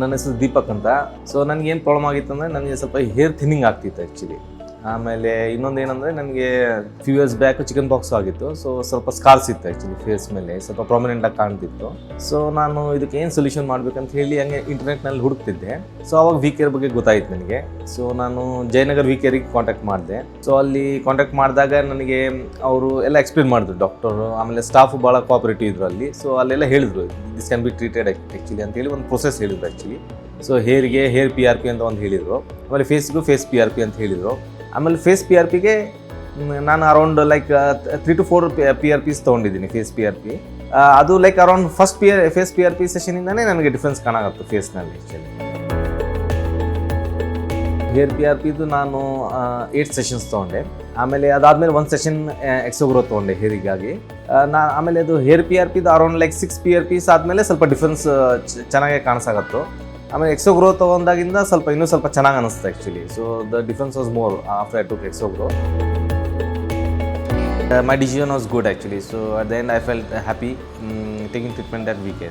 ನನ್ನ ಹೆಸರು ದೀಪಕ್ ಅಂತ. ಸೊ ನನಗೆ ಏನು ಪ್ರಾಬ್ಲಮ್ ಆಗಿತ್ತು ಅಂದರೆ ನನಗೆ ಸ್ವಲ್ಪ ಹೇರ್ ಥಿನ್ನಿಂಗ್ ಆಗ್ತಿತ್ತು ಆ್ಯಕ್ಚುಲಿ. ಆಮೇಲೆ ಇನ್ನೊಂದು ಏನಂದರೆ ನನಗೆ few years back chicken box ಆಗಿತ್ತು. ಸೊ ಸ್ವಲ್ಪ ಸ್ಕಾರ್ಸ್ ಇತ್ತು ಆ್ಯಕ್ಚುಲಿ ಫೇಸ್ ಮೇಲೆ, ಸ್ವಲ್ಪ ಪ್ರಾಮಿನೆಂಟಾಗಿ ಕಾಣ್ತಿತ್ತು. ಸೊ ನಾನು ಇದಕ್ಕೆ ಏನು ಸೊಲ್ಯೂಷನ್ ಮಾಡಬೇಕಂತ ಹೇಳಿ ಹಂಗೆ ಇಂಟರ್ನೆಟ್ನಲ್ಲಿ ಹುಡುಕ್ತಿದ್ದೆ. ಸೊ ಅವಾಗ ವಿ ಕೇರ್ ಬಗ್ಗೆ ಗೊತ್ತಾಯಿತು ನನಗೆ. ಸೊ ನಾನು ಜಯನಗರ್ ವಿ ಕೇರಿಗೆ ಕಾಂಟ್ಯಾಕ್ಟ್ ಮಾಡಿದೆ. ಸೊ ಅಲ್ಲಿ ಕಾಂಟ್ಯಾಕ್ಟ್ ಮಾಡಿದಾಗ ನನಗೆ ಅವರು ಎಲ್ಲ ಎಕ್ಸ್ಪ್ಲೇನ್ ಮಾಡಿದ್ರು ಡಾಕ್ಟರು, ಆಮೇಲೆ ಸ್ಟಾಫು ಭಾಳ ಕೋಆಪರೇಟಿವ್ ಇದ್ರು ಅಲ್ಲಿ. ಸೊ ಅಲ್ಲೆಲ್ಲ ಹೇಳಿದ್ರು this can be treated actually ಅಂತೇಳಿ ಒಂದು ಪ್ರೊಸೆಸ್ ಹೇಳಿದ್ರು ಆ್ಯಕ್ಚುಲಿ. ಸೊ ಹೇರಿಗೆ ಹೇರ್ PRP ಅಂತ ಒಂದು ಹೇಳಿದರು, ಆಮೇಲೆ ಫೇಸ್ಗೂ ಫೇಸ್ PRP ಅಂತ ಹೇಳಿದರು. ಆಮೇಲೆ ಫೇಸ್ PRPಗೆ ನಾನು ಅರೌಂಡ್ ಲೈಕ್ 3 to 4 PRPs ತೊಗೊಂಡಿದ್ದೀನಿ ಫೇಸ್ PRP. ಅದು like around first phase PRP ಸೆಷನಿಂದನೇ ನನಗೆ ಡಿಫ್ರೆನ್ಸ್ ಕಾಣಾಗತ್ತು ಫೇಸ್ನಲ್ಲಿ ಆ್ಯಕ್ಚುಲಿ. ಹೇರ್ PRPದು ನಾನು 8 ಸೆಷನ್ಸ್ ತೊಗೊಂಡೆ. ಆಮೇಲೆ ಅದಾದಮೇಲೆ 1 ಸೆಷನ್ ಎಕ್ಸೋಗ್ರೋ ತೊಗೊಂಡೆ ಹೇರಿಗಾಗಿ. ಆಮೇಲೆ ಅದು ಹೇರ್ PRPದು ಅರೌಂಡ್ ಲೈಕ್ 6 PRPs ಆದಮೇಲೆ ಸ್ವಲ್ಪ ಡಿಫ್ರೆನ್ಸ್ ಚೆನ್ನಾಗೇ ಕಾಣಿಸಾಗತ್ತು. ಆಮೇಲೆ ಎಕ್ಸೋಗ್ರೋ ತೊಗೊಂಡಾಗಿಂದ ಇನ್ನೂ ಸ್ವಲ್ಪ ಚೆನ್ನಾಗಿ ಅನಿಸ್ತು actually. So the difference was more after I took Exogro. My decision was good actually. So at the end I felt happy taking treatment at VK.